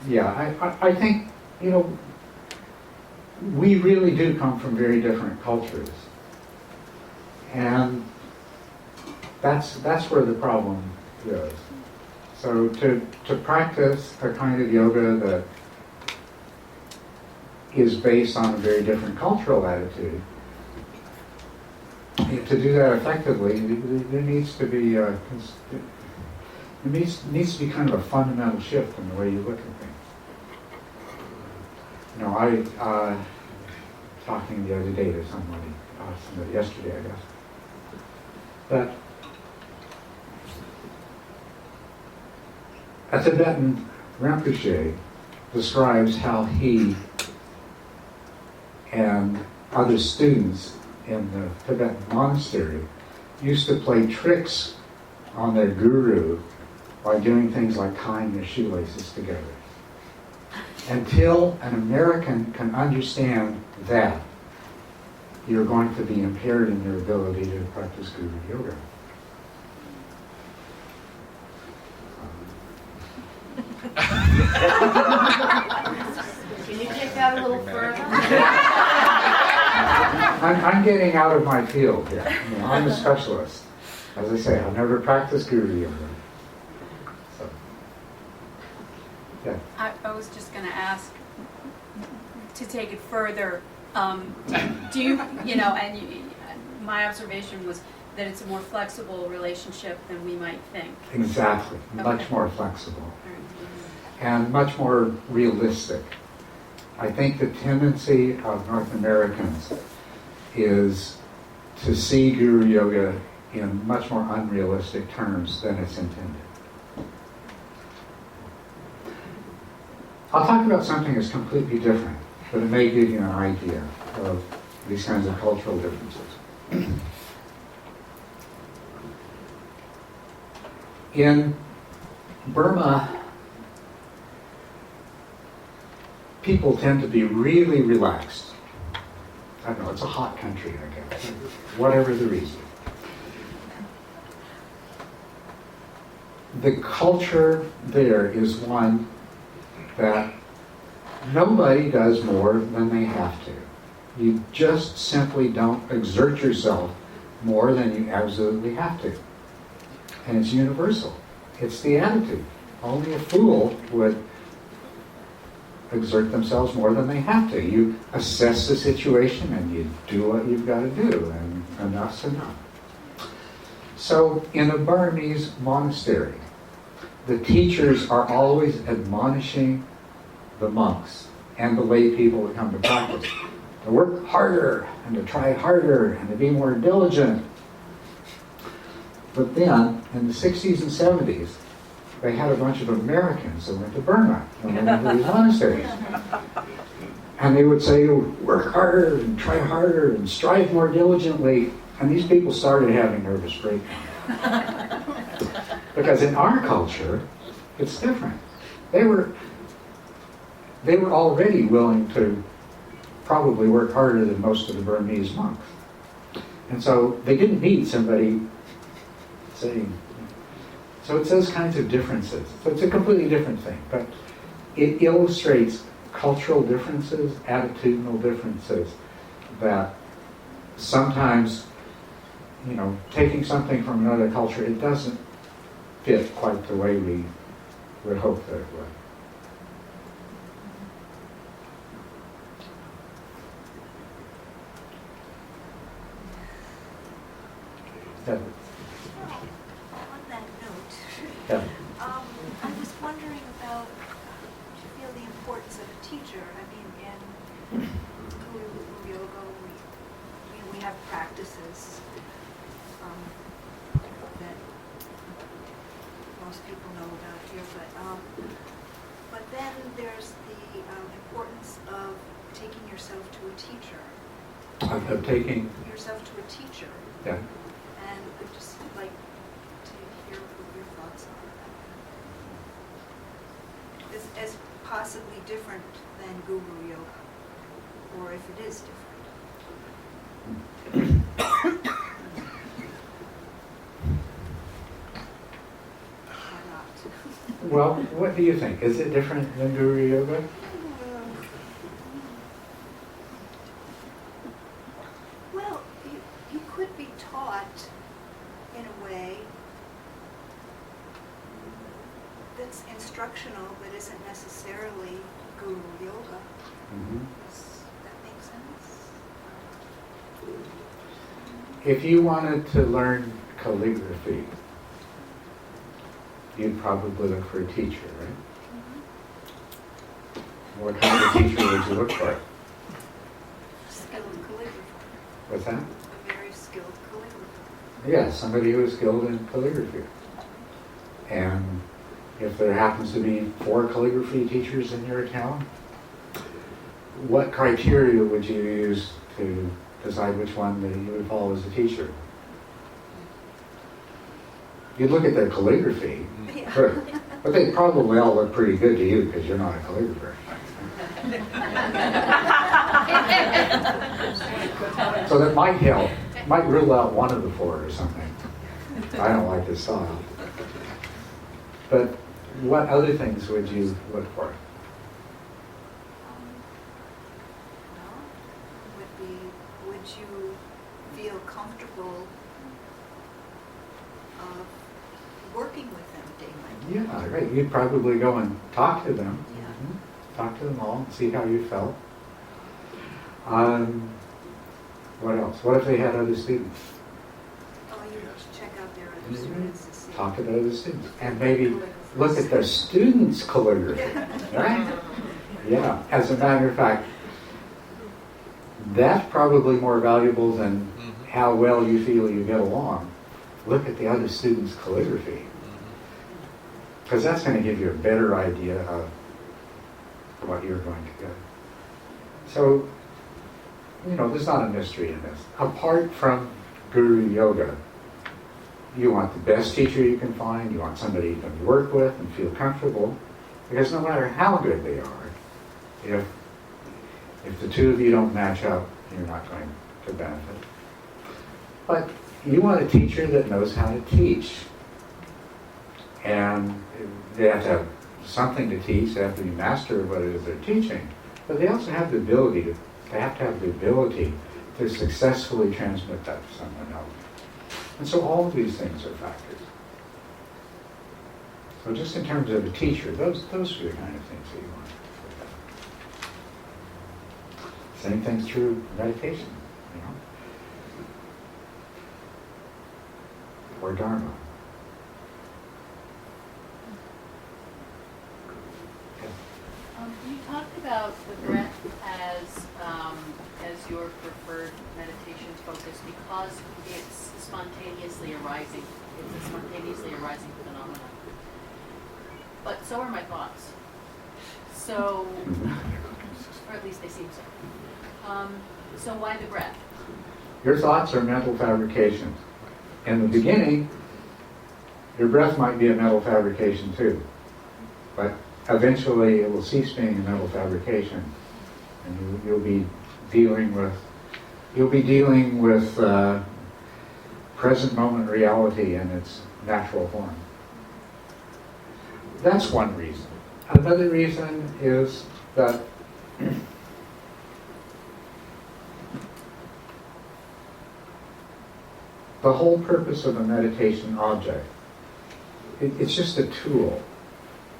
Speaker 1: yeah, I think, you know, we really do come from very different cultures. And that's where the problem is. So to practice a kind of yoga that is based on a very different cultural attitude, to do that effectively, there needs to be it needs to be kind of a fundamental shift in the way you look at things. You know, I talking the other day to somebody yesterday, I guess, that a Tibetan Rinpoche describes how he and other students in the Tibetan monastery used to play tricks on their guru by doing things like tying their shoelaces together. until an American can understand that, you're going to be impaired in your ability to practice Guru Yoga.
Speaker 8: Can you take that a little further?
Speaker 1: I'm getting out of my field here. You know, I'm a specialist. As I say, I've never practiced Guru Yoga. So, yeah.
Speaker 10: I was just going to ask to take it further. Do you, my observation was that it's a more flexible relationship than we might think.
Speaker 1: Exactly. Much
Speaker 10: Okay.
Speaker 1: more flexible. And much more realistic. I think the tendency of North Americans is to see Guru Yoga in much more unrealistic terms than it's intended. I'll talk about something that's completely different, but it may give you an idea of these kinds of cultural differences. In Burma, people tend to be really relaxed. I don't know, it's a hot country, I guess. Whatever the reason. The culture there is one that nobody does more than they have to. You just simply don't exert yourself more than you absolutely have to. And it's universal. It's the attitude. Only a fool would exert themselves more than they have to. You assess the situation and you do what you've got to do, and enough's enough. So in a Burmese monastery, the teachers are always admonishing the monks and the lay people that come to practice to work harder and to try harder and to be more diligent. But then, in the 60s and 70s, they had a bunch of Americans that went to Burma and went into these monasteries. And they would say, work harder and try harder and strive more diligently. And these people started having nervous breakdowns. Because in our culture, it's different. They were already willing to probably work harder than most of the Burmese monks. And so they didn't need somebody saying. So it's those kinds of differences. So it's a completely different thing. But it illustrates cultural differences, attitudinal differences, that sometimes, taking something from another culture, it doesn't fit quite the way we would hope that it would. Yeah.
Speaker 6: On that note,
Speaker 1: Yeah.
Speaker 6: I was wondering about, do you feel the importance of a teacher? I mean, in Guru Yoga, we have practices that most people know about here, but then there's the importance of taking yourself to a teacher.
Speaker 1: Of taking,
Speaker 6: Yourself to a teacher.
Speaker 1: yeah.
Speaker 6: And I'd just like to hear what your thoughts are. As possibly different than Guru Yoga, or if it is different. Or not.
Speaker 1: Well, what do you think? Is it different than Guru Yoga?
Speaker 6: Well, you could be taught in a way that's instructional but isn't necessarily Guru Yoga. Does that make sense?
Speaker 1: If you wanted to learn calligraphy, you'd probably look for a teacher, right? What kind of teacher would you look for?
Speaker 6: Skilled calligrapher.
Speaker 1: What's that?
Speaker 6: A very skilled calligrapher.
Speaker 1: Yeah, somebody who is skilled in calligraphy. And if there happens to be 4 calligraphy teachers in your town, what criteria would you use to decide which one that you would follow as a teacher? You'd look at their calligraphy,
Speaker 6: Yeah.
Speaker 1: sure. But they probably all look pretty good to you because you're not a calligrapher. So that might help, might rule out one of the four or something. I don't like this style. But what other things would you look for?
Speaker 6: Would you feel comfortable working with them day by day?
Speaker 1: Yeah, right. You'd probably go and talk to them.
Speaker 6: Yeah.
Speaker 1: Talk to them all and see how you felt. What else? What if they had other students?
Speaker 6: Oh, you check out their other students and see.
Speaker 1: Talk to the other students. And maybe look at their students' calligraphy. Right? Yeah. As a matter of fact, that's probably more valuable than how well you feel you get along. Look at the other students' calligraphy. Because that's going to give you a better idea of what you're going to get. So, there's not a mystery in this. Apart from Guru Yoga, you want the best teacher you can find, you want somebody you can work with and feel comfortable, because no matter how good they are, if the two of you don't match up, you're not going to benefit. But you want a teacher that knows how to teach. And they have to have something to teach, they have to be master of what it is they're teaching. But they also have the ability to successfully transmit that to someone else. And so all of these things are factors. So just in terms of a teacher, those are the kind of things that you want to look at. Same thing's true meditation, or Dharma.
Speaker 11: You talked about the breath as your preferred meditation focus because it's spontaneously arising. It's a spontaneously arising phenomenon. But so are my thoughts. So, or at least they seem so. So why the breath?
Speaker 1: Your thoughts are mental fabrications. In the beginning, your breath might be a mental fabrication too. But eventually it will cease being a mental fabrication, and you'll be dealing with present moment reality in its natural form. That's one reason. Another reason is that the whole purpose of a meditation object, it's just a tool.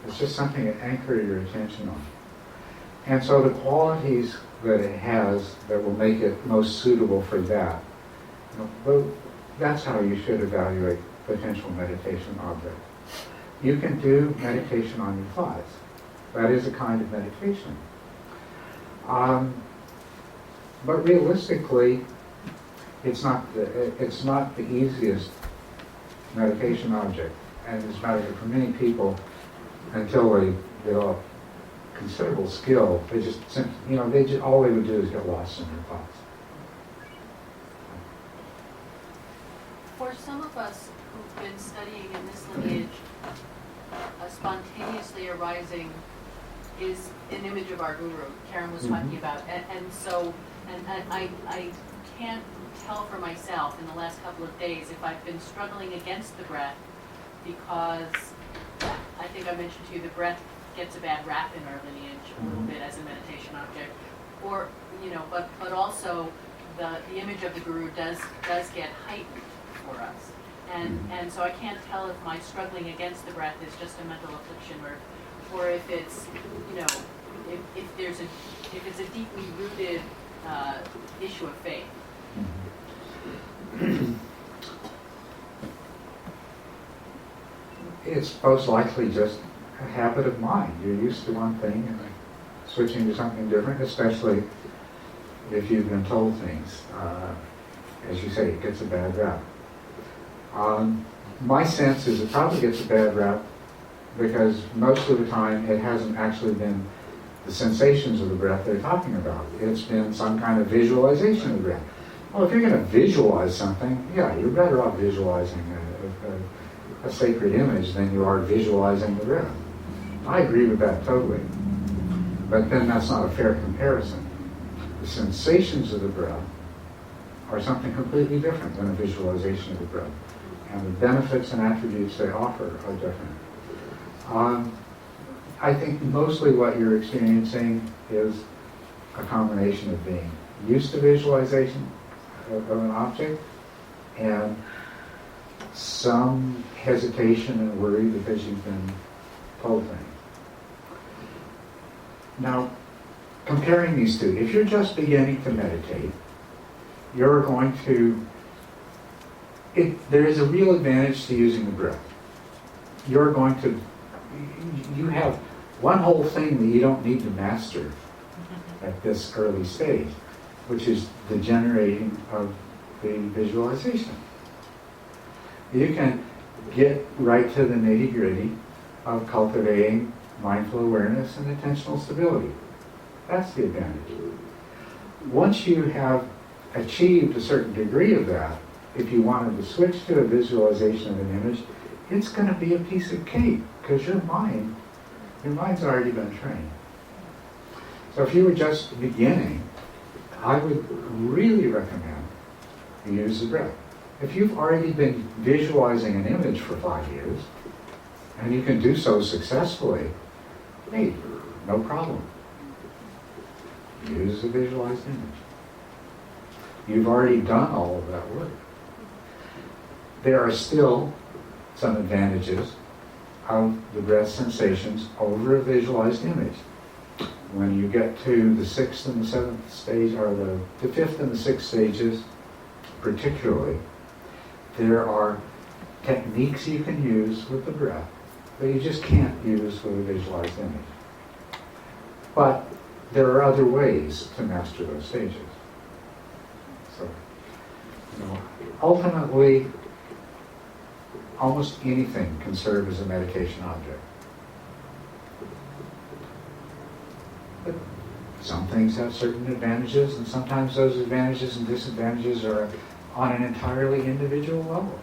Speaker 1: It's just something to anchor your attention on. And so the qualities that it has that will make it most suitable for that, that's how you should evaluate potential meditation objects. You can do meditation on your thoughts. That is a kind of meditation. But realistically, it's not the easiest meditation object. And as a matter of fact, for many people, until they develop considerable skill, all they would do is get lost in their thoughts.
Speaker 11: For some of us who've been studying in this lineage, spontaneously arising is an image of our guru. Karen was talking about, and I can't tell for myself in the last couple of days if I've been struggling against the breath because I think I mentioned to you the breath gets a bad rap in our lineage a little bit as a meditation object, or but also the image of the guru does get heightened for us, and so I can't tell if my struggling against the breath is just a mental affliction or if it's if it's a deeply rooted issue of faith.
Speaker 1: It's most likely just a habit of mind. You're used to one thing and switching to something different, especially if you've been told things. As you say, it gets a bad rap. My sense is it probably gets a bad rap because most of the time it hasn't actually been the sensations of the breath they're talking about. It's been some kind of visualization of the breath. Well, if you're going to visualize something, yeah, you're better off visualizing a sacred image than you are visualizing the breath. I agree with that totally. But then that's not a fair comparison. The sensations of the breath are something completely different than a visualization of the breath. And the benefits and attributes they offer are different. I think mostly what you're experiencing is a combination of being used to visualization of an object and some hesitation and worry because you've been told things. Now, comparing these two, if you're just beginning to meditate, you're going to, there is a real advantage to using the breath. You're going to, you have one whole thing that you don't need to master at this early stage, which is the generating of the visualization. You can get right to the nitty-gritty of cultivating mindful awareness and attentional stability. That's the advantage. Once you have achieved a certain degree of that, if you wanted to switch to a visualization of an image, it's going to be a piece of cake because your mind's already been trained. So if you were just beginning, I would really recommend you use the breath. If you've already been visualizing an image for 5 years, and you can do so successfully, hey, no problem. Use the visualized image. You've already done all of that work. There are still some advantages of the breath sensations over a visualized image. When you get to the 6th and the 7th stage, or the 5th and the 6th stages particularly, there are techniques you can use with the breath that you just can't use with a visualized image. But there are other ways to master those stages. So, ultimately, almost anything can serve as a meditation object. But some things have certain advantages, and sometimes those advantages and disadvantages are on an entirely individual level.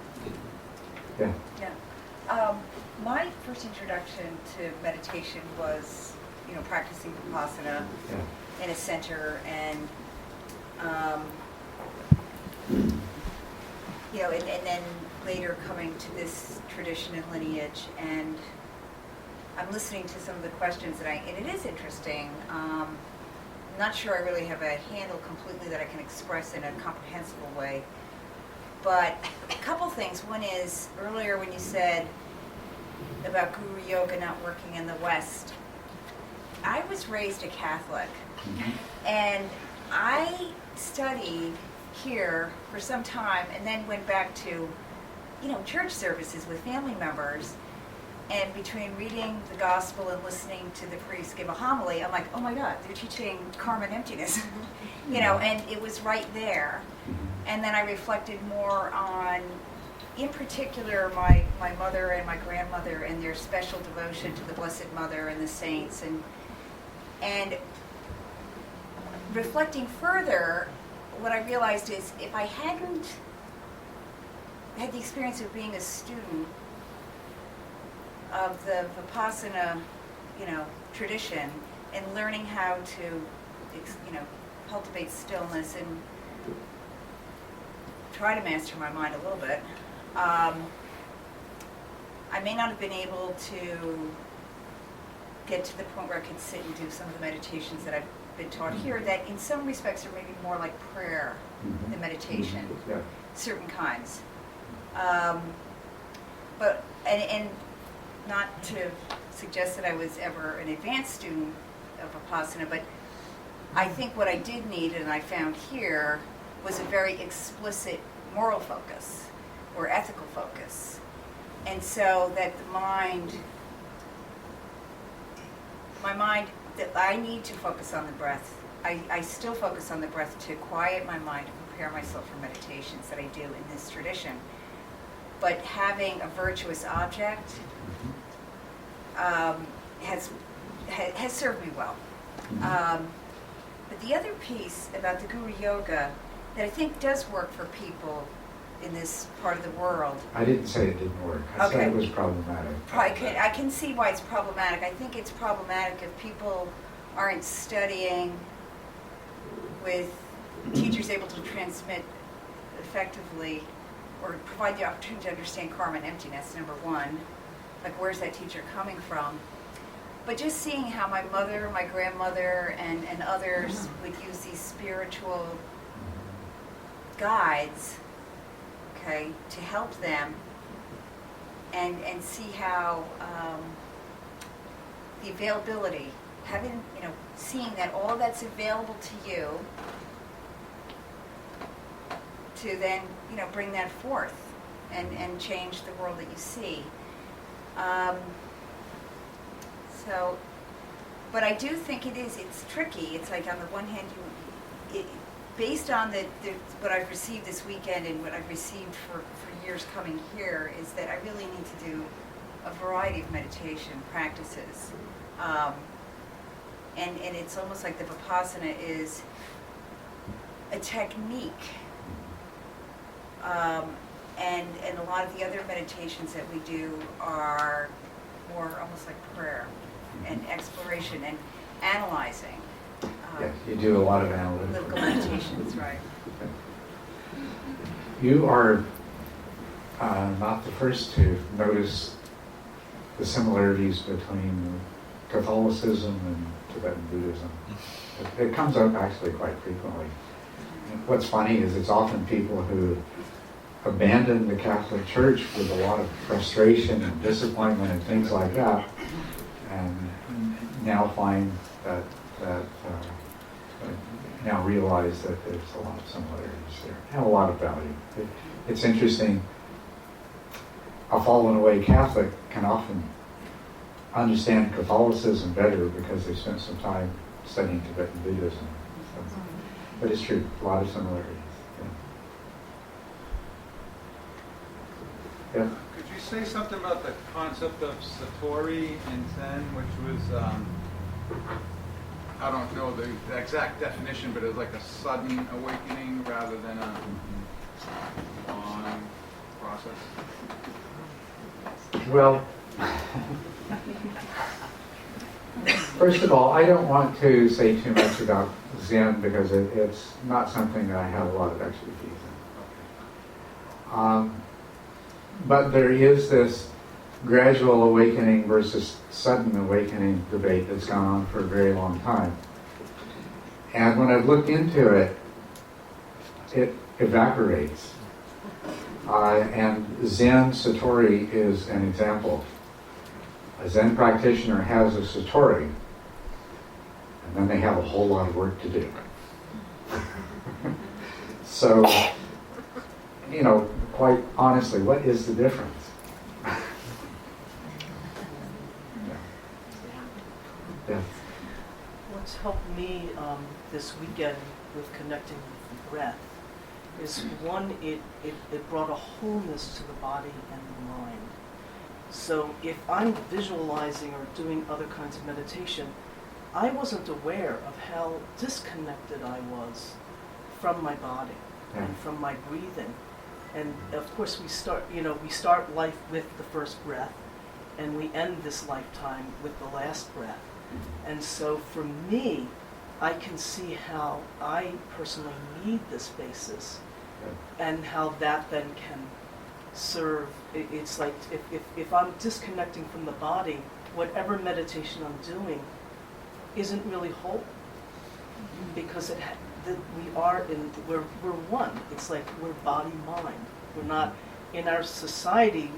Speaker 1: Yeah.
Speaker 6: Yeah. My first introduction to meditation was, practicing Vipassana in a center, and and then later coming to this tradition and lineage, and I'm listening to some of the questions and it is interesting. I'm not sure I really have a handle completely that I can express in a comprehensible way, but a couple things. One is, earlier when you said about Guru Yoga not working in the West, I was raised a Catholic, and I studied here for some time and then went back to, church services with family members, and between reading the gospel and listening to the priest give a homily, I'm like, oh my God, they're teaching karma and emptiness, and it was right there. And then I reflected more on, in particular, my mother and my grandmother and their special devotion to the Blessed Mother and the saints, and reflecting further, what I realized is if I hadn't had the experience of being a student of the Vipassana, tradition, and learning how to, cultivate stillness and try to master my mind a little bit, I may not have been able to get to the point where I could sit and do some of the meditations that I've been taught here, that in some respects are maybe more like prayer than meditation, certain kinds. But not to suggest that I was ever an advanced student of Vipassana, but I think what I did need, and I found here, was a very explicit moral focus or ethical focus. And so that my mind, that I need to focus on the breath. I still focus on the breath to quiet my mind, to prepare myself for meditations that I do in this tradition. But having a virtuous object has served me well. But the other piece about the Guru Yoga that I think does work for people in this part of the world.
Speaker 1: I didn't say it didn't work. I said it was problematic.
Speaker 6: I can see why it's problematic. I think it's problematic if people aren't studying with teachers able to transmit effectively or provide the opportunity to understand karma and emptiness, number one. Like, where's that teacher coming from? But just seeing how my mother, my grandmother, and others would use these spiritual guides, okay, to help them, and see how the availability, having, seeing that all that's available to you, to then, bring that forth and change the world that you see. But I do think it's tricky. It's like, on the one hand, based on what I've received this weekend and what I've received for years coming here, is that I really need to do a variety of meditation practices. And it's almost like the Vipassana is a technique. And a lot of the other meditations that we do are more almost like prayer and exploration and analyzing.
Speaker 1: Yes, you do a lot of analytical
Speaker 6: Political meditations, right.
Speaker 1: You are not the first to notice the similarities between Catholicism and Tibetan Buddhism. It comes up actually quite frequently. And what's funny is it's often people who abandon the Catholic Church with a lot of frustration and disappointment and things like that, and now find that now realize that there's a lot of similarities there and a lot of value. It's interesting. A fallen away Catholic can often understand Catholicism better because they spent some time studying Tibetan Buddhism. So, but it's true, a lot of similarities. Yeah.
Speaker 9: Could you say something about the concept of Satori in Zen, which was, I don't know the exact definition, but it was like a sudden awakening rather than a long process?
Speaker 1: Well, first of all, I don't want to say too much about Zen because it's not something that I have a lot of expertise in. But there is this gradual awakening versus sudden awakening debate that's gone on for a very long time. And when I've looked into it, it evaporates. And Zen Satori is an example. A Zen practitioner has a Satori, and then they have a whole lot of work to do. So, quite honestly, what is the difference? Yeah.
Speaker 12: What's helped me this weekend with connecting with the breath is, one, it brought a wholeness to the body and the mind. So if I'm visualizing or doing other kinds of meditation, I wasn't aware of how disconnected I was from my body and from my breathing. And of course we start life with the first breath, and we end this lifetime with the last breath. And so for me, I can see how I personally need this basis, and how that then can serve. It's like if I'm disconnecting from the body, whatever meditation I'm doing isn't really whole, because we're one. It's like we're body mind. We're not in our society.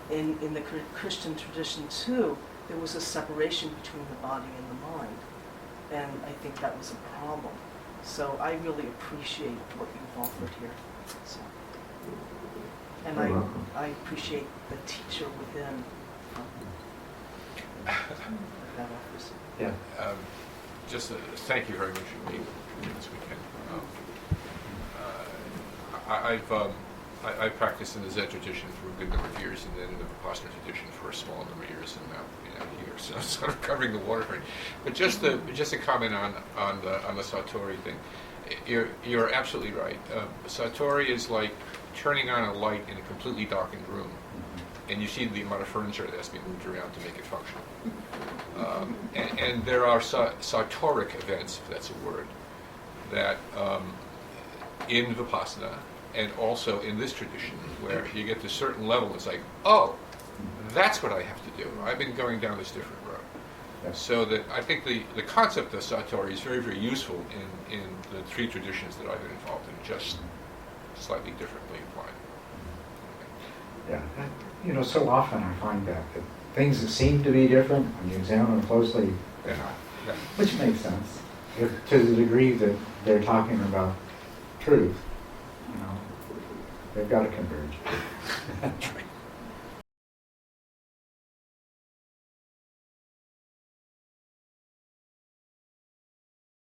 Speaker 12: In the Christian tradition too, there was a separation between the body and the mind, and I think that was a problem. So I really appreciate what you've offered here. So, and I appreciate the teacher within that offers.
Speaker 1: Yeah.
Speaker 13: Thank you very much for being here this weekend. I practiced in the Zen tradition for a good number of years, and then in the Vipassana tradition for a small number of years, and now here, so sort of covering the water for it. But just a comment on the Satori thing. You're absolutely right. Satori is like turning on a light in a completely darkened room, and you see the amount of furniture that has to be moved around to make it functional. And there are sartoric events, if that's a word, that in Vipassana and also in this tradition, where you get to a certain level, it's like, oh, that's what I have to do. I've been going down this different road.
Speaker 1: Yes.
Speaker 13: So that I think the concept of satori is very, very useful in the three traditions that I've been involved in, just slightly differently applied.
Speaker 1: Yeah, and, so often I find that things that seem to be different, when you examine them closely, they're not.
Speaker 13: Yeah.
Speaker 1: Which makes sense. If, to the degree that they're talking about truth, they've got to converge.